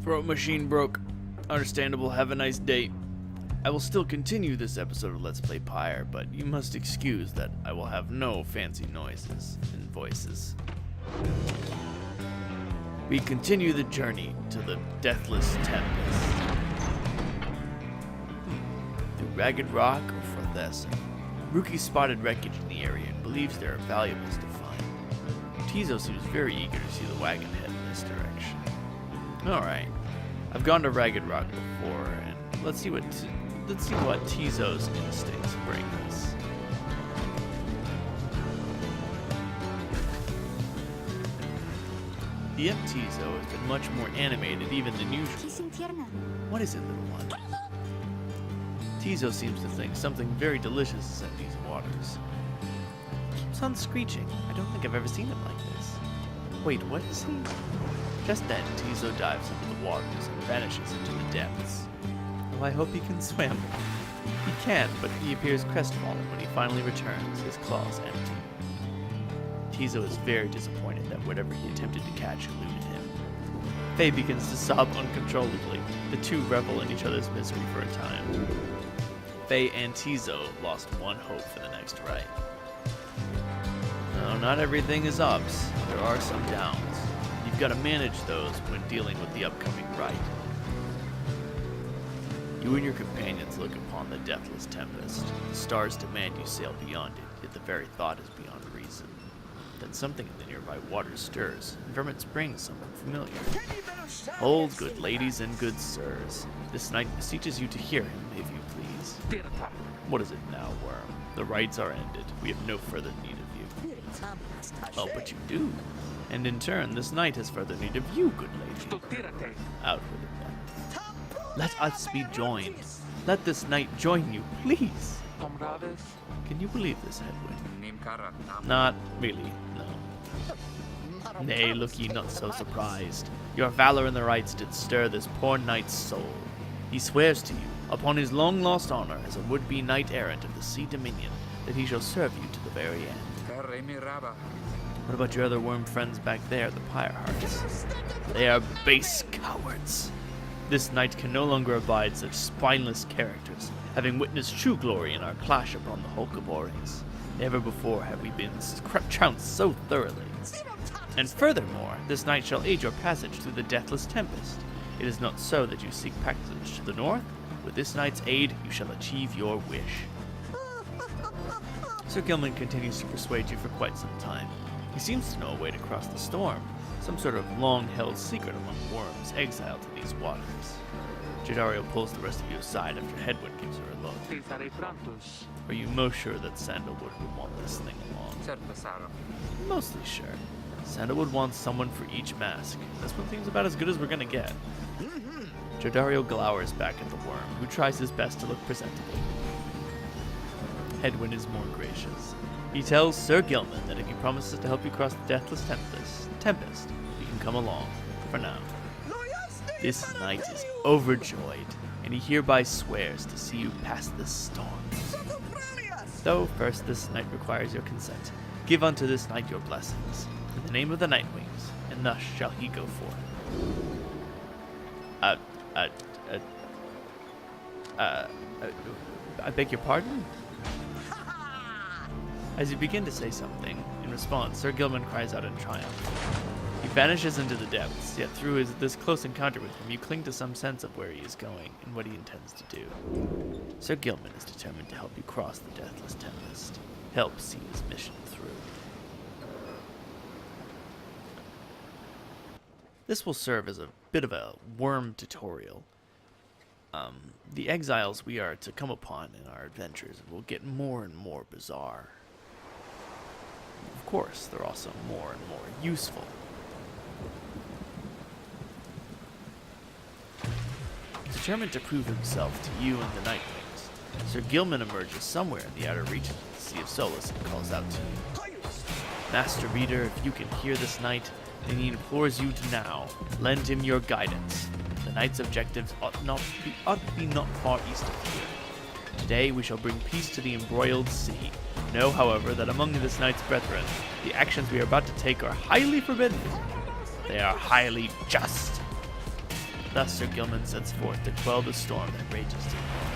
Throat machine broke. Understandable, have a nice day. I will still continue this episode of Let's Play Pyre, but you must excuse that I will have no fancy noises and voices. We continue the journey to the Deathless Tempest. Through Ragged Rock or Forthessa. Rookie spotted wreckage in the area and believes there are valuables to find. Tizo seems very eager to see the wagon head in this direction. Alright, I've gone to Ragged Rock before, and let's see what Tizo's instincts bring us. The Tizo has been much more animated even than usual. What is it, little one? Tizo seems to think something very delicious is in these waters. Keeps on screeching. I don't think I've ever seen him like this. Wait, what is he? Just then, Tizo dives into the waters and vanishes into the depths. Oh, I hope he can swim. He can, but he appears crestfallen when he finally returns, his claws empty. Tizo is very disappointed that whatever he attempted to catch eluded him. Faye begins to sob uncontrollably. The two revel in each other's misery for a time. Faye and Tizo lost one hope for the next ride. No, not everything is ups. There are some downs. You've got to manage those when dealing with the upcoming ride. You and your companions look upon the Deathless Tempest. The stars demand you sail beyond it, yet the very thought is beyond reason. Then something in the nearby water stirs, and from it springs someone familiar. Hold, good ladies and good sirs. This knight beseeches you to hear him, if you please. What is it now, worm? The rites are ended. We have no further need of you. Oh, but you do. And in turn, this knight has further need of you, good lady. Out with it then. Let us be joined. Let this knight join you, please. Can you believe this, Hedwig? Not really, no. Nay, look ye not so surprised. Your valor in the rites did stir this poor knight's soul. He swears to you, upon his long-lost honor as a would-be knight-errant of the Sea Dominion, that he shall serve you to the very end. What about your other worm friends back there, the Pyre hearts? They are base cowards. This knight can no longer abide such spineless characters, having witnessed true glory in our clash upon the Holkabores. Never before have we been trounced so thoroughly. And furthermore, this knight shall aid your passage through the Deathless Tempest. It is not so that you seek passage to the north. With this knight's aid, you shall achieve your wish. Sir Gilman continues to persuade you for quite some time. He seems to know a way to cross the storm, some sort of long-held secret among worms exiled to these waters. Jadario pulls the rest of you aside after Hedwig gives her a look. Are you most sure that Sandalwood would want this thing along? Mostly sure. Sandalwood wants someone for each mask. This one seems about as good as we're gonna get. Jadario glowers back at the worm, who tries his best to look presentable. Hedwig is more gracious. He tells Sir Gilman that if he promises to help you cross the Deathless Tempest, you can come along, for now. This knight is overjoyed, and he hereby swears to see you past this storm. Though first this knight requires your consent. Give unto this knight your blessings, in the name of the Nightwings, and thus shall he go forth. I beg your pardon? As you begin to say something, in response, Sir Gilman cries out in triumph. He vanishes into the depths, yet through this close encounter with him, you cling to some sense of where he is going and what he intends to do. Sir Gilman is determined to help you cross the Deathless Tempest, help see his mission through. This will serve as a bit of a worm tutorial. The exiles we are to come upon in our adventures will get more and more bizarre. Of course, they're also more and more useful. Determined to prove himself to you and the Nightwings, Sir Gilman emerges somewhere in the outer reaches of the Sea of Solace and calls out to you. Master Reader, if you can hear this knight, then he implores you to now lend him your guidance. The knight's objectives ought to be not far east of here. Today we shall bring peace to the embroiled sea. Know, however, that among this knight's brethren, the actions we are about to take are highly forbidden. They are highly just. Thus Sir Gilman sets forth to quell the storm that rages to the north.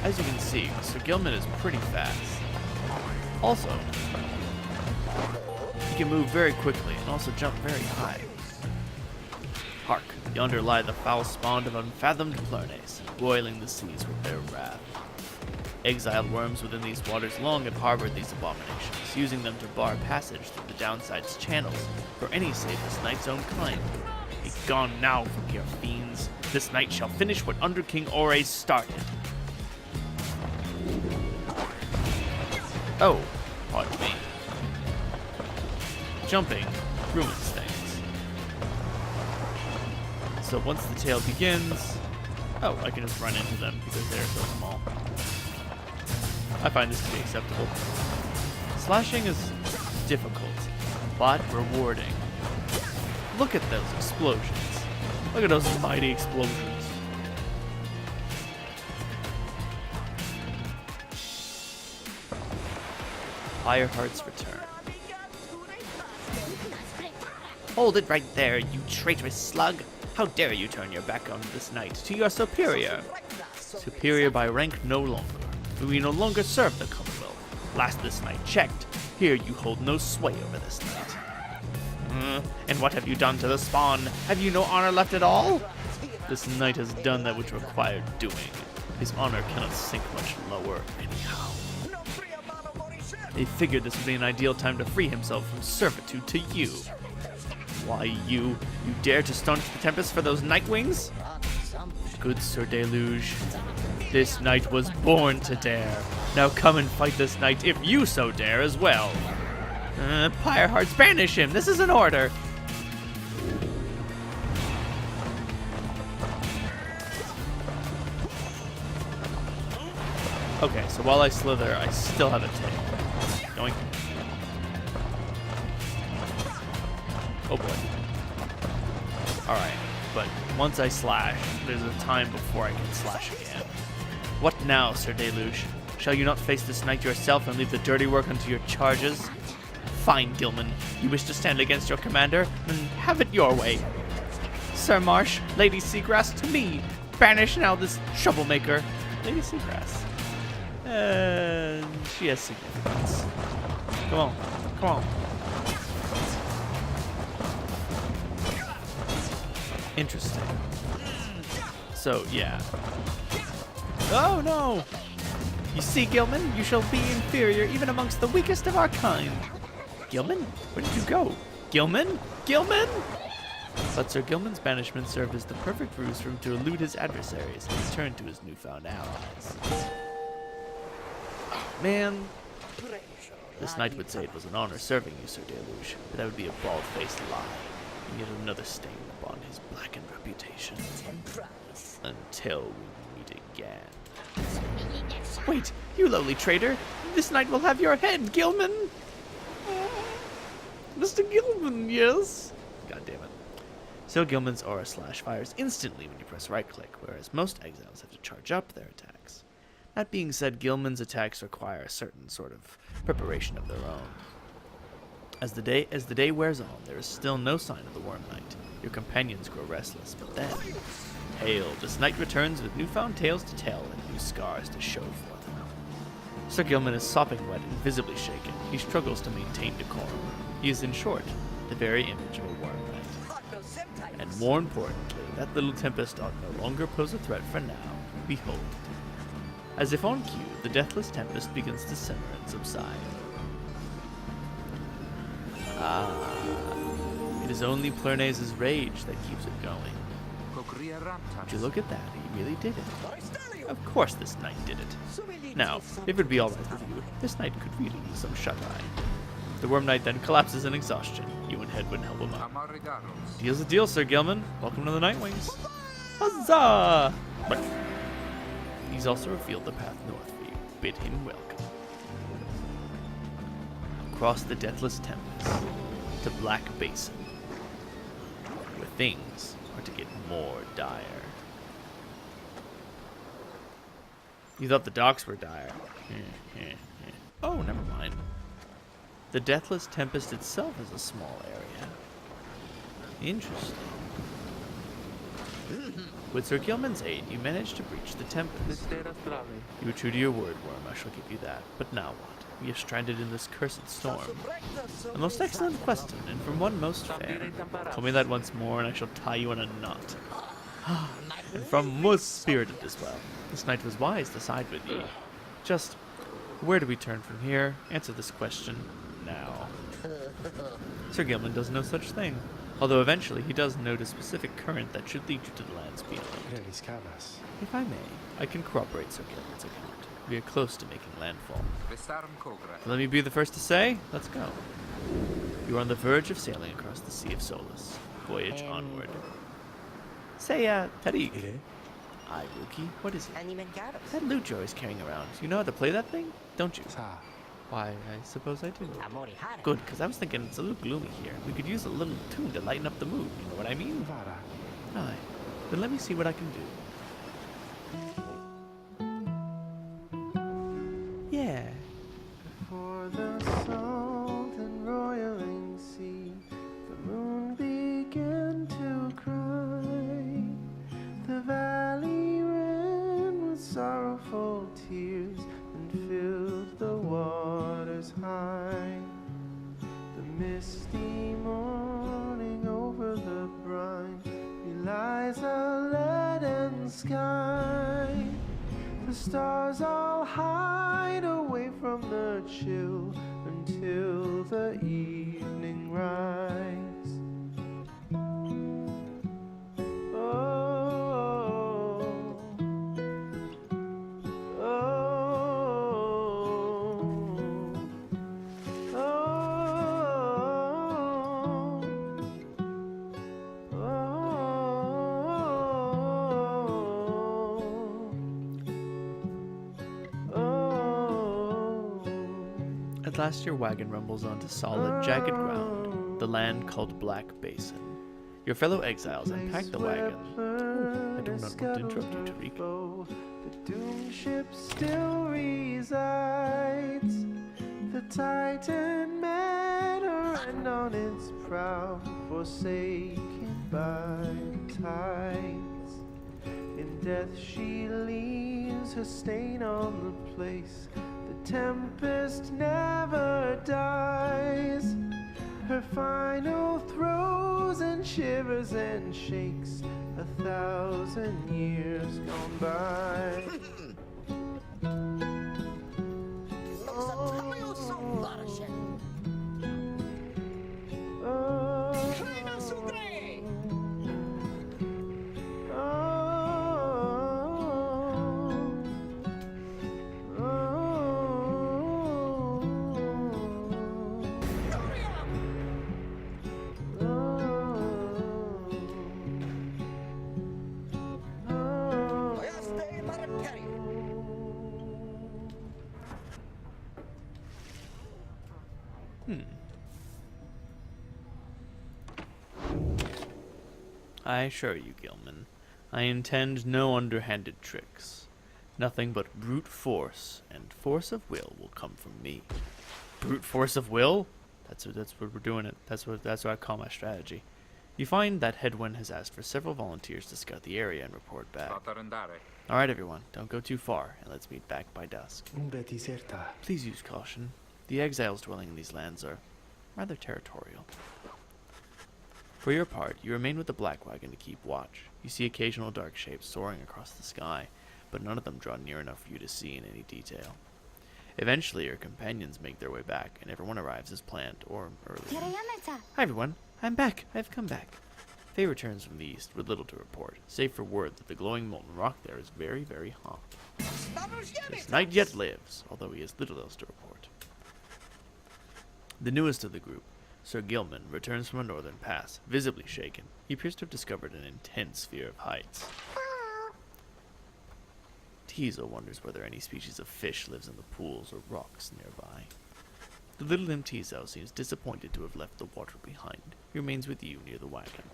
As you can see, Sir Gilman is pretty fast. Also, he can move very quickly and also jump very high. Hark, yonder lie the foul spawn of unfathomed Plurnace, boiling the seas with their wrath. Exiled worms within these waters long have harbored these abominations, using them to bar passage through the downside's channels for any save this knight's own kind. Be gone now from here, fiends. This night shall finish what Under King Ores started. Oh, pardon me. Jumping ruins things. So once the tail begins... Oh, I can just run into them because they're so small. I find this to be acceptable. Slashing is difficult, but rewarding. Look at those explosions. Look at those mighty explosions. Fireheart's return. Hold it right there, you traitorous slug. How dare you turn your back on this knight to your superior? Superior by rank no longer. We no longer serve the Commonwealth. Last this knight checked. Here you hold no sway over this knight. And what have you done to the spawn? Have you no honor left at all? This knight has done that which required doing. His honor cannot sink much lower anyhow. He figured this would be an ideal time to free himself from servitude to you. Why you dare to staunch the Tempest for those Nightwings? Good Sir Deluge, this knight was born to dare. Now come and fight this knight if you so dare as well. Pyrehearts, banish him. This is an order. Okay, so while I slither, I still have a tail. Going. Oh boy. Alright, but once I slash, there's a time before I can slash again. What now, Sir Deluge? Shall you not face this knight yourself and leave the dirty work unto your charges? Fine, Gilman. You wish to stand against your commander? Then have it your way. Sir Marsh, Lady Seagrass, to me. Banish now this troublemaker. Lady Seagrass. She has significance. Come on. Come on. Interesting. So, yeah. Oh, no! You see, Gilman, you shall be inferior even amongst the weakest of our kind. Gilman? Where did you go? Gilman? Gilman? But Sir Gilman's banishment served as the perfect ruse for him to elude his adversaries and return to his newfound allies. Oh, man. This knight would say it was an honor serving you, Sir Deluge, but that would be a bald-faced lie, and yet another stain upon his blackened reputation. Until we meet again. Wait, you lowly traitor! This knight will have your head, Gilman! Mr. Gilman, yes? God damn it. So Gilman's aura slash fires instantly when you press right-click, whereas most exiles have to charge up their attacks. That being said, Gilman's attacks require a certain sort of preparation of their own. As the day wears on, there is still no sign of the Worm Knight. Your companions grow restless, but then, hail, this knight returns with newfound tales to tell and new scars to show for them. Sir Gilman is sopping wet and visibly shaken. He struggles to maintain decorum. He is, in short, the very image of a Worm Knight. And more importantly, that little Tempest ought no longer pose a threat for now. Behold. As if on cue, the deathless Tempest begins to simmer and subside. It is only Plurnace's rage that keeps it going. Would you look at that? He really did it. Of course this knight did it. Now, if it would be alright with you, this knight could really use some shut-eye. The Worm Knight then collapses in exhaustion. You and Hedwyn help him up. Deal's a deal, Sir Gilman. Welcome to the Nightwings. Huzzah! But he's also revealed the path north for you. Bid him welcome. Across the deathless Tempest to Black Basin, where things are to get more dire. You thought the docks were dire. Oh, never mind. The deathless Tempest itself is a small area. Interesting. With Sir Gilman's aid, you managed to breach the Tempest. You were true to your word, Worm, I shall give you that. But now what? We are stranded in this cursed storm. A most excellent question, and from one most fair. Tell me that once more, and I shall tie you in a knot. And from most spirited as well. This knight was wise to side with ye. Just, where do we turn from here? Answer this question now. Sir Gilman does no such thing, although eventually he does note a specific current that should lead you to the lands beyond. If I may, I can corroborate Sir Gilman's account. We are close to making landfall. Let me be the first to say, let's go. You are on the verge of sailing across the Sea of Solace. Voyage onward. Say, Tariq. Aye, Rookie, what is it? That lute you're always carrying around. You know how to play that thing? Don't you? Why, I suppose I do. Good, because I was thinking it's a little gloomy here. We could use a little tune to lighten up the mood, you know what I mean? Aye. Then let me see what I can do. Yeah. For the salt and roiling sea, the moon began to cry. The valley ran with sorrowful tears and filled the waters high. The misty morning over the brine belies a leaden sky. The stars all hide away from the chill until the evening rise. At last your wagon rumbles onto solid, jagged ground, the land called Black Basin. Your fellow exiles unpack the wagon. I don't want to interrupt you, Tariq. The doomed ship still resides. The Titan met her end on its prow, forsaken by tides. In death she leaves her stain on the place. The tempest never dies. Her final throes and shivers and shakes 1,000 years gone by. I assure you, Gilman, I intend no underhanded tricks. Nothing but brute force and force of will come from me. Brute force of will? That's what we're doing. That's what I call my strategy. You find that Hedwyn has asked for several volunteers to scout the area and report back. All right, everyone, don't go too far, and let's meet back by dusk. Please use caution. The exiles dwelling in these lands are rather territorial. For your part, you remain with the Black Wagon to keep watch. You see occasional dark shapes soaring across the sky, but none of them draw near enough for you to see in any detail. Eventually, your companions make their way back, and everyone arrives as planned, or earlier. Hi everyone, I'm back. I've come back. Faye returns from the east with little to report, save for word that the glowing molten rock there is very, very hot. This knight yet lives, although he has little else to report. The newest of the group, Sir Gilman, returns from a northern pass, visibly shaken. He appears to have discovered an intense fear of heights. Teasel wonders whether any species of fish lives in the pools or rocks nearby. The little Teasel seems disappointed to have left the water behind. He remains with you near the wagon.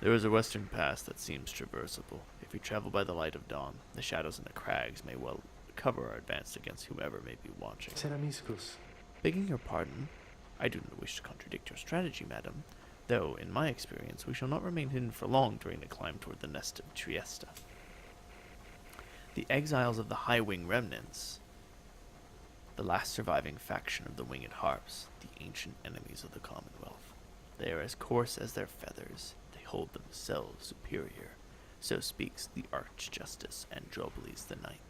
There is a western pass that seems traversable. If we travel by the light of dawn, the shadows in the crags may well cover our advance against whomever may be watching. Begging your pardon, I do not wish to contradict your strategy, madam, Though, in my experience, we shall not remain hidden for long during the climb toward the nest of Trieste. The exiles of the High Wing Remnants, the last surviving faction of the Winged Harps, the ancient enemies of the Commonwealth. They are as coarse as their feathers. They hold themselves superior. So speaks the Archjustice Androboles the Ninth.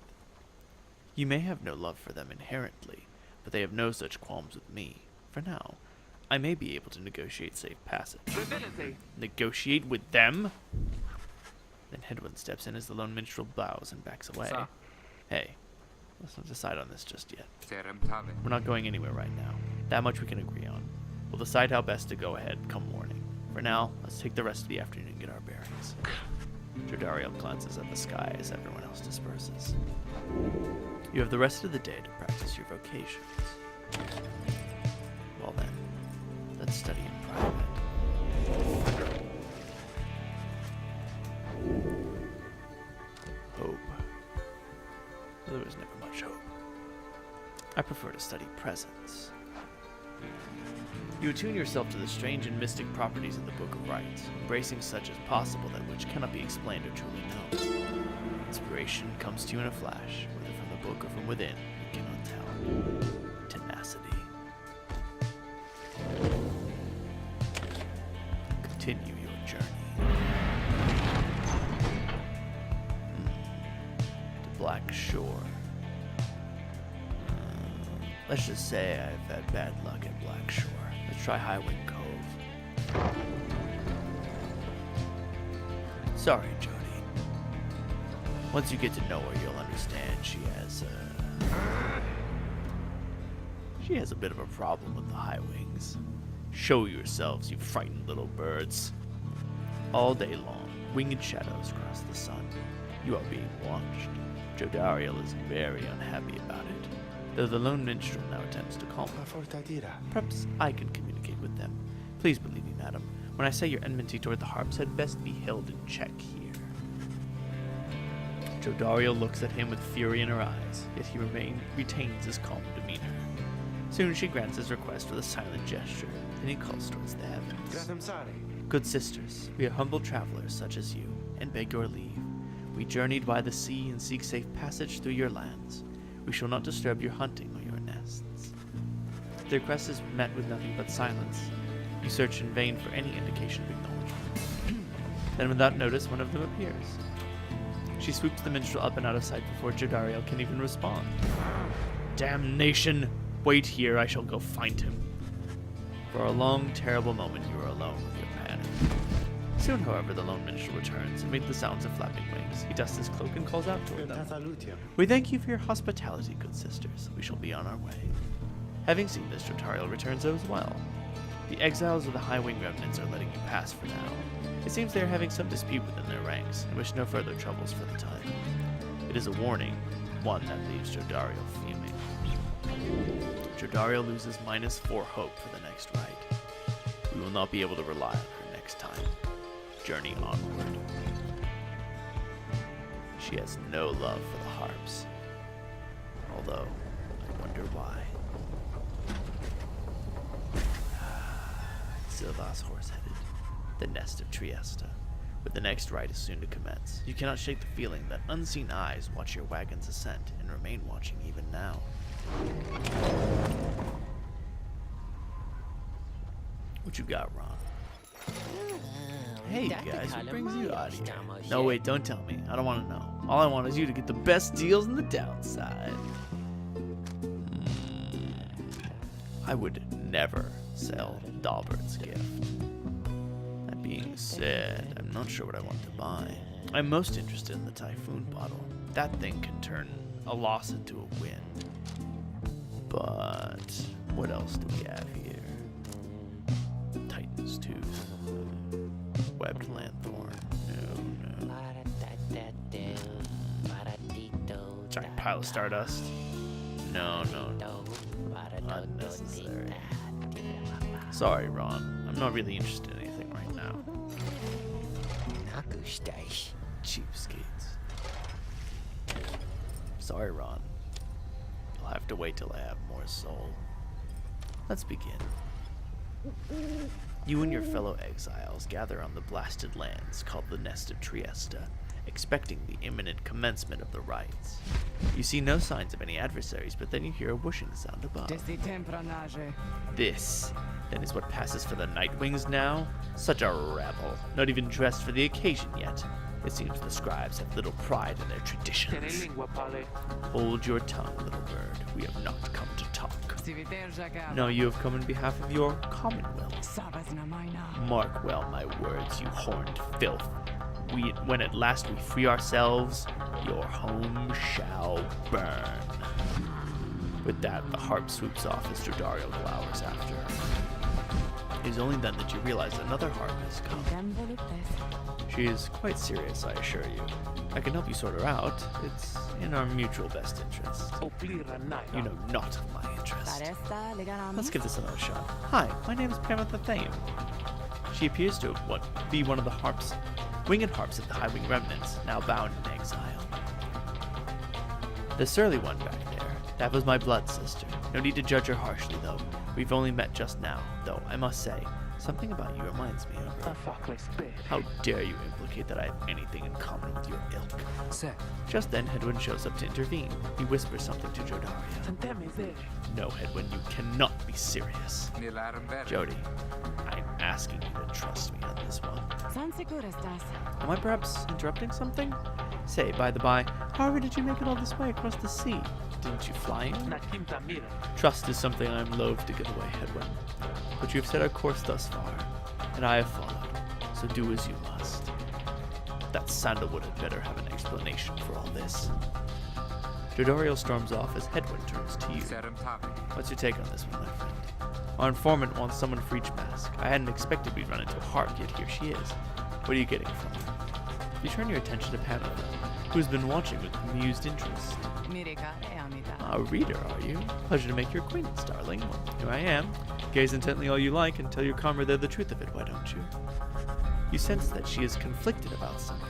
You may have no love for them inherently, but they have no such qualms with me. For now, I may be able to negotiate safe passage. Negotiate with them? Then Hedwyn steps in as the lone minstrel bows and backs away. Hey, let's not decide on this just yet. We're not going anywhere right now. That much we can agree on. We'll decide how best to go ahead come morning. For now, let's take the rest of the afternoon and get our bearings. Jodariel glances at the sky as everyone else disperses. You have the rest of the day to practice your vocations. Well then, let's study in private. Hope. There was never much hope. I prefer to study presence. You attune yourself to the strange and mystic properties of the Book of Rites, embracing such as possible that which cannot be explained or truly known. Inspiration comes to you in a flash, whether from the book or from within, you cannot tell. Tenacity. Continue your journey. To Black Shore. Let's just say I've had bad luck at Black Shore. Let's try Highwing Cove. Sorry, Jody. Once you get to know her, you'll understand she has a bit of a problem with the High Wings. Show yourselves, you frightened little birds. All day long, winged shadows cross the sun. You are being watched. Jodariel is very unhappy about it, though the lone minstrel now attempts to calm her. Perhaps I can communicate with them. Please believe me, madam, when I say your enmity toward the harps had best be held in check here. Jodariel looks at him with fury in her eyes, yet he retains his calm demeanor. Soon she grants his request with a silent gesture, then he calls towards the heavens. Good sisters, we are humble travelers such as you, and beg your leave. We journeyed by the sea and seek safe passage through your lands. We shall not disturb your hunting or your nests. The request is met with nothing but silence. You search in vain for any indication of acknowledgement. Then without notice, one of them appears. She swoops the minstrel up and out of sight before Jodariel can even respond. Damnation! Wait here, I shall go find him. For a long, terrible moment, you are alone with your panic. Soon, however, the lone minstrel returns, and amid the sounds of flapping wings, he dusts his cloak and calls out toward them. We thank you for your hospitality, good sisters. We shall be on our way. Having seen this, Jodariel returns as well. The exiles of the High Wing Remnants are letting you pass for now. It seems they are having some dispute within their ranks, and wish no further troubles for the time. It is a warning, one that leaves Jodariel fuming. Jodariel loses -4 hope for the next rite. We will not be able to rely on her next time. Journey onward. She has no love for the harps. Although, I wonder why. Silvas horse-headed. The nest of Trieste. But the next rite is soon to commence. You cannot shake the feeling that unseen eyes watch your wagon's ascent and remain watching even now. What you got, Ron? Hey guys, what brings you out here? No, wait, don't tell me. I don't want to know. All I want is you to get the best deals on the downside. I would never sell Dalbert's gift. That being said, I'm not sure what I want to buy. I'm most interested in the Typhoon bottle. That thing can turn a loss into a win. But what else do we have here? Titan's Tooth. Webbed Lanthorn. No. Giant pile of stardust. No. Unnecessary. Sorry, Ron. I'm not really interested in anything right now. Cheapskates. Sorry, Ron. You'll have to wait till I have more soul. Let's begin. You and your fellow exiles gather on the blasted lands called the Nest of Trieste, expecting the imminent commencement of the rites. You see no signs of any adversaries, but then you hear a whooshing sound above. This, then, is what passes for the Nightwings now? Such a rabble, not even dressed for the occasion yet. It seems the scribes have little pride in their traditions. Hold your tongue, little bird. We have not come to talk. No, you have come in behalf of your commonwealth. Mark well my words, you horned filth. When at last we free ourselves, your home shall burn. With that, the harp swoops off as Jordario glowers after her. It is only then that you realize another harp has come. She is quite serious, I assure you. I can help you sort her out. It's in our mutual best interest. You know not of my interest. Let's give this another shot. Hi, my name is Pyre. She appears to be one of the winged harps of the High Wing Remnants, now bound in exile. The surly one back there, that was my blood sister. No need to judge her harshly, though. We've only met just now, though I must say, something about you reminds me of her. How dare you implicate that I have anything in common with your ilk? Just then, Hedwyn shows up to intervene. He whispers something to Jordario. No, Hedwyn, you cannot be serious. Jody, I'm asking you to trust me on this one. Am I perhaps interrupting something? Say, by the by, however did you make it all this way across the sea? Didn't you fly in? Trust is something I am loath to give away, Hedwyn. But you have set our course thus far, and I have followed, so do as you must. That sandalwood had better have an explanation for all this. Jordario storms off as Hedwyn turns to you. What's your take on this one, my friend? Our informant wants someone for each mask. I hadn't expected we'd run into a harp, yet here she is. What are you getting from her? You turn your attention to Pamela, who's been watching with amused interest. A reader, are you? Pleasure to make your acquaintance, darling. Well, here I am. Gaze intently all you like and tell your comrade there the truth of it, why don't you? You sense that she is conflicted about something,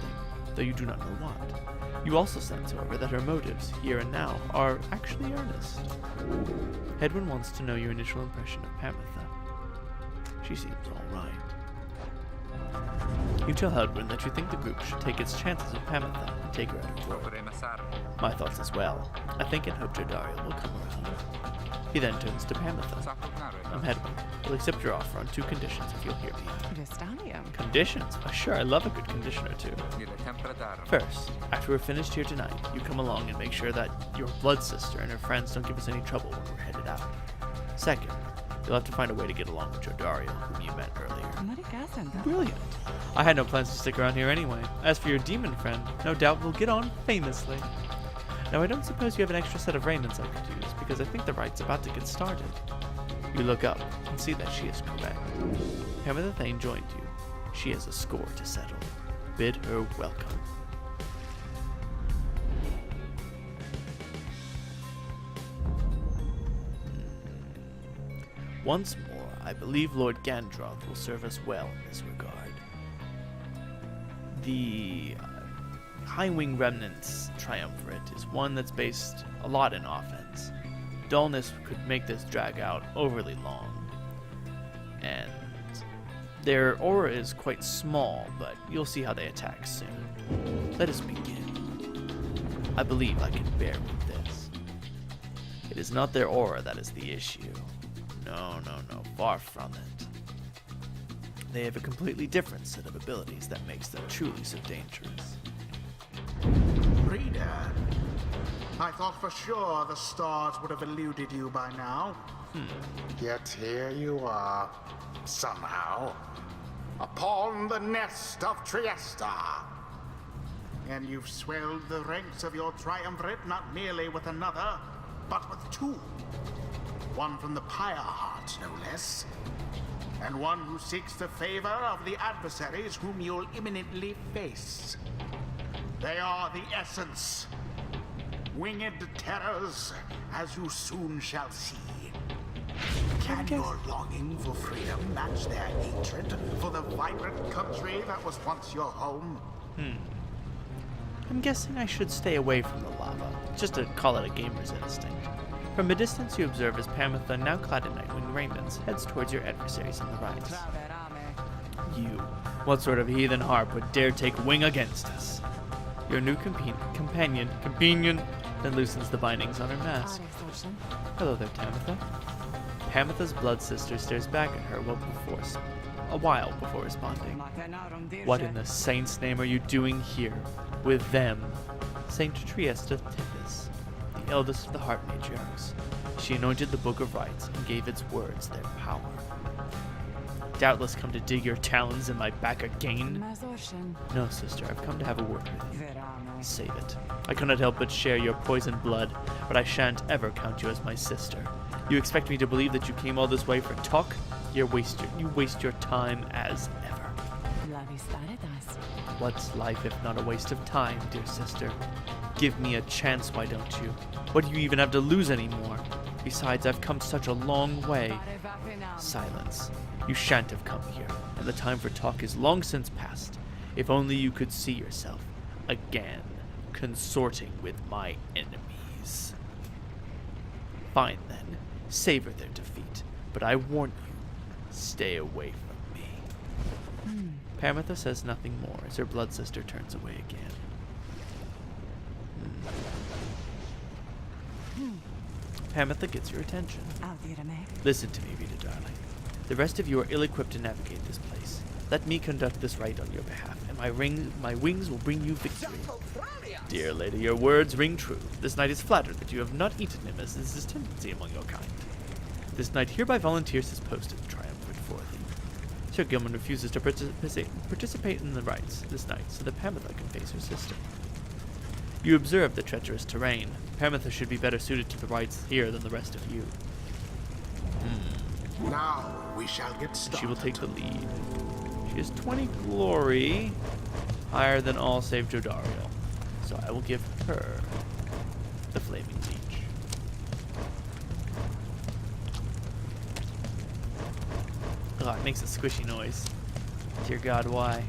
though you do not know what. You also sense, however, that her motives, here and now, are actually earnest. Hedwyn wants to know your initial impression of Pamela. She seems all right. You tell Hedwyn that you think the group should take its chances with Pamela and take her at her word. My thoughts as well. I think and hope Jordario will come around. He then turns to Pamela. I'm Hedwyn. We'll accept your offer on 2 conditions if you'll hear me. Conditions? Oh, sure, I love a good condition or 2. First, after we're finished here tonight, you come along and make sure that your blood sister and her friends don't give us any trouble when we're headed out. Second, you'll have to find a way to get along with Jordario, whom you met earlier. Brilliant. I had no plans to stick around here anyway. As for your demon friend, no doubt we'll get on famously. Now, I don't suppose you have an extra set of raiments I could use, because I think the rite's about to get started. You look up and see that she is correct. Pamela Thane joined you. She has a score to settle. Bid her welcome. Once more, I believe Lord Gandroth will serve us well in this regard. The High Wing Remnants Triumvirate is one that's based a lot in offense. Dullness could make this drag out overly long. And their aura is quite small, but you'll see how they attack soon. Let us begin. I believe I can bear with this. It is not their aura that is the issue. No, far from it. They have a completely different set of abilities that makes them truly so dangerous. Reader, I thought for sure the stars would have eluded you by now. Yet here you are, somehow, upon the Nest of Trieste. And you've swelled the ranks of your triumvirate not merely with another, but with 2. One from the Pyre heart, no less. And one who seeks the favor of the adversaries whom you'll imminently face. They are the essence. Winged terrors, as you soon shall see. Can your longing for freedom match their hatred for the vibrant country that was once your home? I'm guessing I should stay away from the lava, just to call it a gamer's instinct. From a distance you observe as Pamela, now clad in Nightwing raiments, heads towards your adversaries on the right. you? What sort of heathen harp would dare take wing against us? Your new companion then loosens the bindings on her mask. Hello there, Tamitha. Tamitha's blood sister stares back at her a while before responding. What in the saint's name are you doing here? With them? Saint Triesta Tippis, the eldest of the heart matriarchs. She anointed the Book of Rites and gave its words their power. Doubtless come to dig your talons in my back again? No, sister, I've come to have a word with you. Save it. I cannot help but share your poisoned blood, but I shan't ever count you as my sister. You expect me to believe that you came all this way for talk? You waste your time as ever. What's life if not a waste of time, dear sister? Give me a chance, why don't you? What do you even have to lose anymore? Besides, I've come such a long way. Silence. You shan't have come here, and the time for talk is long since past. If only you could see yourself, again, consorting with my enemies. Fine then, savor their defeat, but I warn you, stay away from me. Pamitha says nothing more as her blood sister turns away again. Pamitha gets your attention. Listen to me, Rita darling. The rest of you are ill-equipped to navigate this place. Let me conduct this rite on your behalf, and my wings will bring you victory. Dear lady, your words ring true. This knight is flattered that you have not eaten him, as is his tendency among your kind. This knight hereby volunteers his post at the triumvirate for thee. Sir Gilman refuses to participate in the rites this night, so that Pamitha can face her sister. You observe the treacherous terrain. Pamitha should be better suited to the rites here than the rest of you. Now we shall get started. She will take the lead. She has 20 glory, higher than all save Jodariel. So I will give her the Flaming Leech. Oh, it makes a squishy noise. Dear God, why?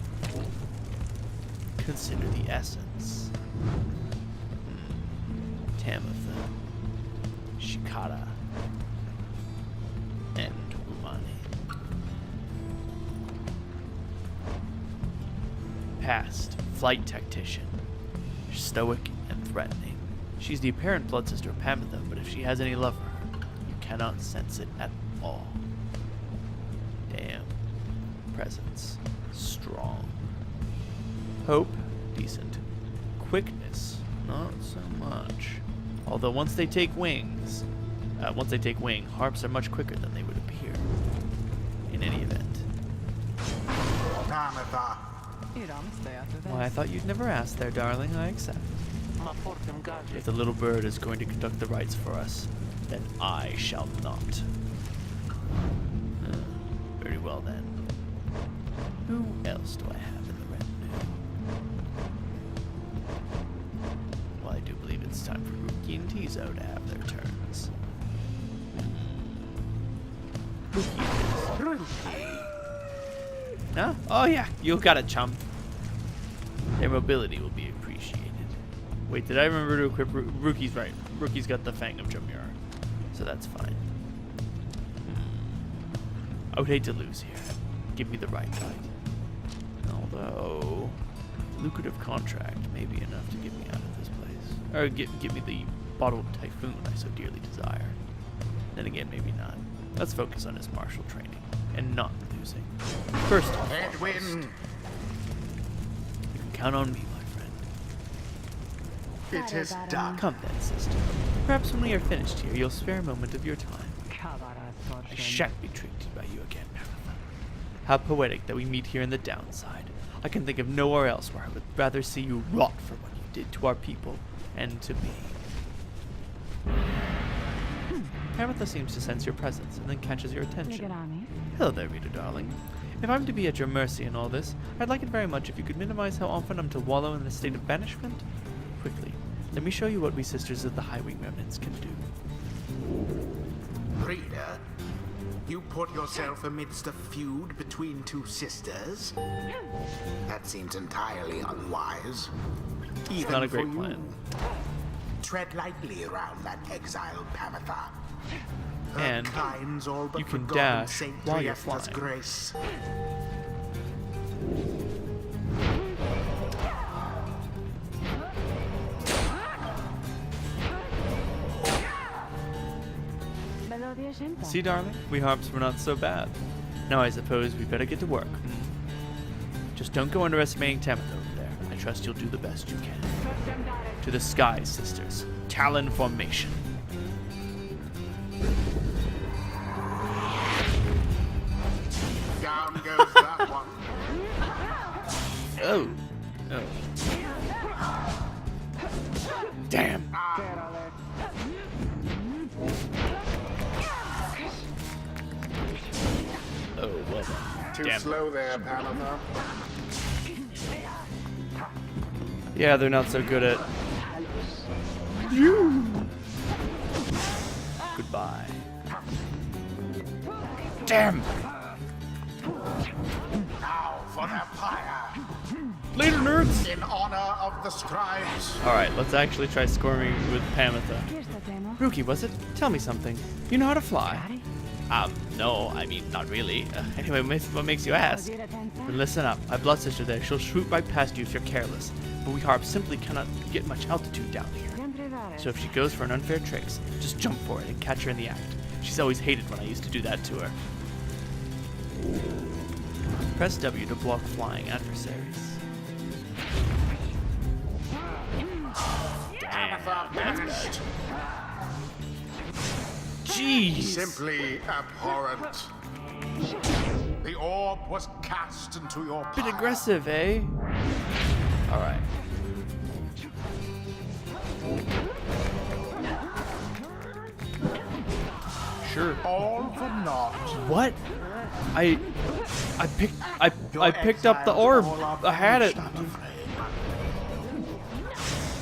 Consider the essence. Tamitha, Shikara, and Umani. Past, flight tactician. Stoic and threatening. She's the apparent blood sister of Pamitha, but if she has any love for her, you cannot sense it at all. Damn. Presence. Strong. Hope. Decent. Quickness. Not so much. Although once they take wing, harps are much quicker than they would appear. In any event. Pamitha. Why, I thought you'd never ask there, darling. I accept. If the little bird is going to conduct the rites for us, then I shall not. Very well then. Who else do I have in the retinue? Well, I do believe it's time for Ruki and Tizo to have their turns. Ruki. Huh? Oh yeah, you got it, chum. Their mobility will be appreciated. Wait, did I remember to equip Ruki's right? Ruki's got the Fang of Jomur, so that's fine. I would hate to lose here. Give me the right fight. Although, lucrative contract may be enough to get me out of this place. Or give me the bottled typhoon I so dearly desire. Then again, maybe not. Let's focus on his martial training and not losing. First off, Edwin. You can count on me, my friend. It is done. Come then, sister. Perhaps when we are finished here, you'll spare a moment of your time. I shan't be tricked by you again, Pamitha. How poetic that we meet here in the downside. I can think of nowhere else where I would rather see you rot for what you did to our people and to me. Pamitha seems to sense your presence and then catches your attention. Hello there, Rita darling. If I'm to be at your mercy in all this, I'd like it very much if you could minimize how often I'm to wallow in a state of banishment. Quickly, let me show you what we sisters of the Highwing Remnants can do. Rita, you put yourself amidst a feud between two sisters? That seems entirely unwise. Even Not a great for you. plan. Tread lightly around that exiled Pamitha. Her And kind's all but you can forgotten dash Saint while you're Triesta's flying. grace. See, darling, we harps were not so bad. Now I suppose we better get to work. Just don't go underestimating Tamitha over there. I trust you'll do the best you can. To the sky, sisters. Talon formation. Down goes that one. Oh. Oh. Damn. Oh, well done. Too Damn. slow there, Pamela. Yeah, they're not so good at... Goodbye. Damn! Now for the Pyre. Later, nerds! In honor of the scribes. Alright, let's actually try scoring with Tamitha. Rookie, was it? Tell me something. You know how to fly? No, I mean, not really. Anyway, what makes you ask? Then listen up. My blood sister there, she'll shoot right past you if you're careless. But we harps simply cannot get much altitude down here. So if she goes for an unfair tricks, just jump for it and catch her in the act. She's always hated when I used to do that to her. Press W to block flying adversaries. Damn, that's bad. Jeez! Simply abhorrent. The orb was cast into your Bit pyre. aggressive, eh? Alright. Sure. All for naught. What? I picked up the orb. I had it.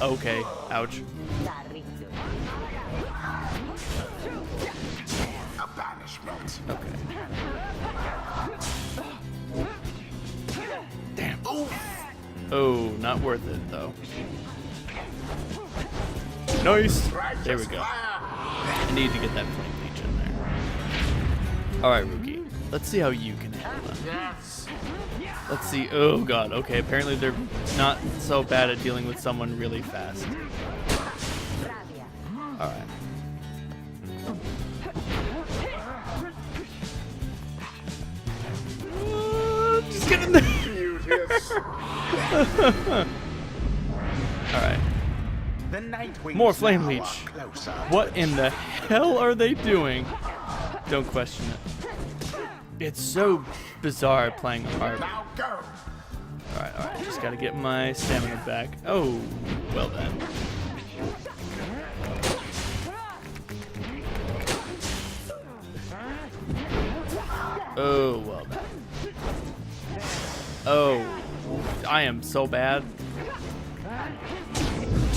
Okay. Ouch. A banishment. Okay. Damn. Oh, not worth it though. Nice. There we go. I need to get that flame leech in there. Alright, Rookie. Let's see how you can handle them. Yes. Let's see. Oh god. Okay, apparently they're not so bad at dealing with someone really fast. Alright. Just get in there. Beauteous. Alright. The Nightwings More flame now leech. are closer. What in the hell are they doing? Don't question it. It's so bizarre playing a harp. Now go. Alright. Just gotta get my stamina back. Oh, well then. Oh, well then. Oh, I am so bad.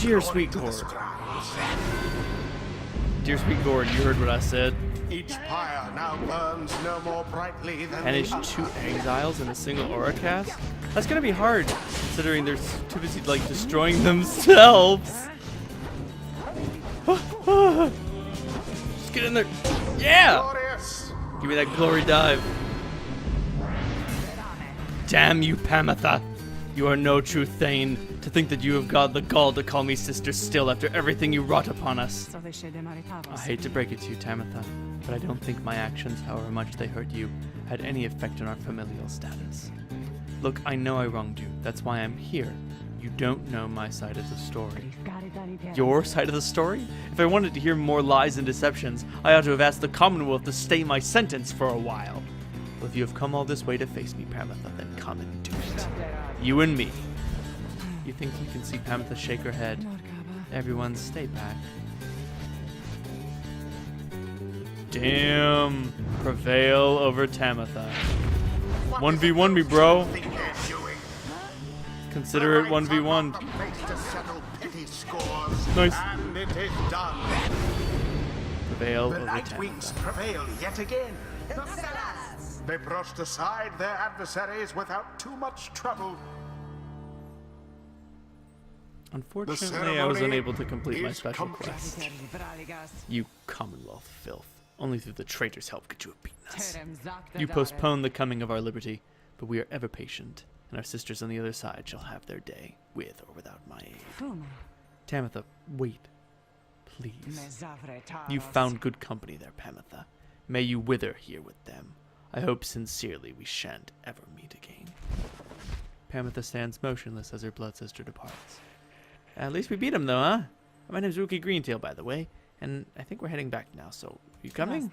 Dear sweet To the Gord. scribes. Dear sweet Gord, you heard what I said. Each pyre now burns no more brightly than Manage the other. 2 exiles in a single aura cast? That's gonna be hard, considering they're too busy like destroying themselves. Just get in there. Yeah! Glorious. Give me that glory dive. Damn you, Tamitha. You are no true Thane, to think that you have got the gall to call me sister still after everything you wrought upon us. I hate to break it to you, Tamitha, but I don't think my actions, however much they hurt you, had any effect on our familial status. Look, I know I wronged you. That's why I'm here. You don't know my side of the story. Your side of the story? If I wanted to hear more lies and deceptions, I ought to have asked the Commonwealth to stay my sentence for a while. Well, if you have come all this way to face me, Tamitha, then come and do it. You and me. You think you can see Tamitha shake her head? Everyone stay back. Damn. Prevail over Tamitha. 1v1 me, bro. Think you're doing? Consider it 1v1. The place to settle petty scores. Nice. And it is done. Prevail The over Nightwings Tamitha. prevail yet again. They brushed aside their adversaries without too much trouble. Unfortunately, I was ceremony unable to complete my is special complete. quest. You Commonwealth filth. Only through the traitors' help could you have beaten us. You postponed the coming of our liberty, but we are ever patient, and our sisters on the other side shall have their day, with or without my aid. Tamitha, wait. Please. You found good company there, Tamitha. May you wither here with them. I hope sincerely we shan't ever meet again. Pamitha stands motionless as her blood sister departs. At least we beat him, though, huh? My name's Rookie Greentail, by the way, and I think we're heading back now, so you coming?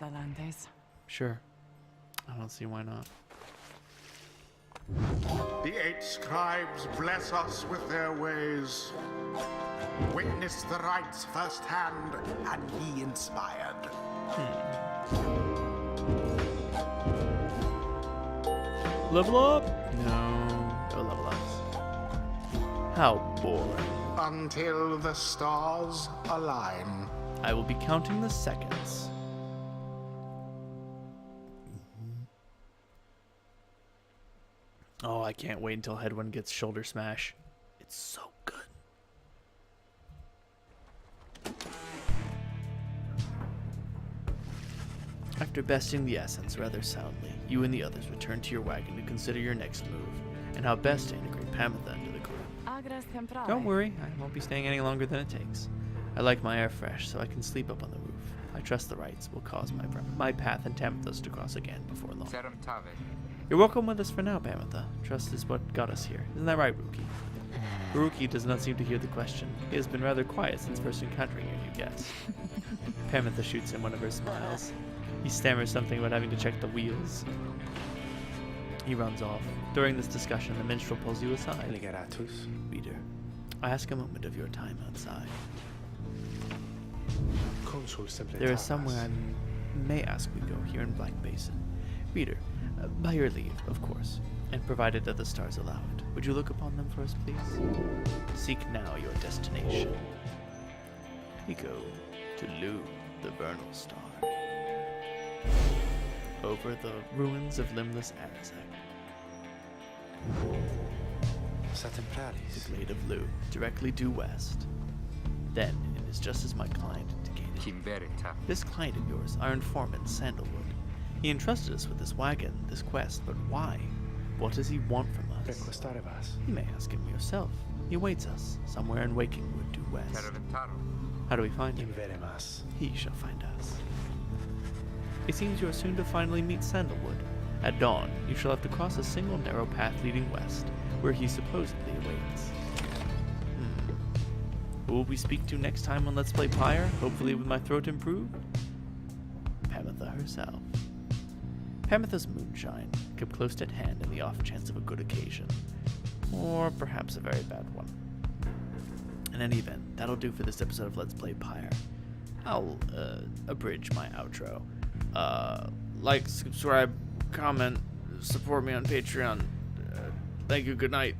Sure. I don't see why not. The 8 scribes bless us with their ways. Witness the rites firsthand and be inspired. Level up? No level ups. How boring. Until the stars align. I will be counting the seconds. Oh, I can't wait until Headwind gets shoulder smash. It's so good. After besting the essence rather soundly, you and the others return to your wagon to consider your next move and how best to integrate Pamitha into the group. Don't worry, I won't be staying any longer than it takes. I like my air fresh, so I can sleep up on the roof. I trust the rites will cause my path and Tamitha's to cross again before long. You're welcome with us for now, Pamitha. Trust is what got us here. Isn't that right, Rookie? Rookie does not seem to hear the question. He has been rather quiet since first encountering your new guest. Pamitha shoots him one of her smiles. He stammers something about having to check the wheels. He runs off. During this discussion, the minstrel pulls you aside. Reader, I ask a moment of your time outside. There is somewhere I may ask we go here in Black Basin. Reader, by your leave, of course, and provided that the stars allow it, would you look upon them for us, please? Seek now your destination. We go to Lu, the vernal star. Over the ruins of limbless Arazek. The glade of Lu, directly due west. Then, it is just as my client indicated. This client of yours, our informant, Sandalwood. He entrusted us with this wagon, this quest, but why? What does he want from us? You may ask him yourself. He awaits us, somewhere in Wakingwood due west. How do we find him? He shall find us. It seems you are soon to finally meet Sandalwood. At dawn, you shall have to cross a single narrow path leading west, where he supposedly awaits. Who will we speak to next time on Let's Play Pyre, hopefully with my throat improved? Pamitha herself. Pamitha's moonshine, kept close at hand in the off chance of a good occasion. Or perhaps a very bad one. In any event, that'll do for this episode of Let's Play Pyre. I'll abridge my outro. Like, subscribe, comment, support me on Patreon. Thank you, good night.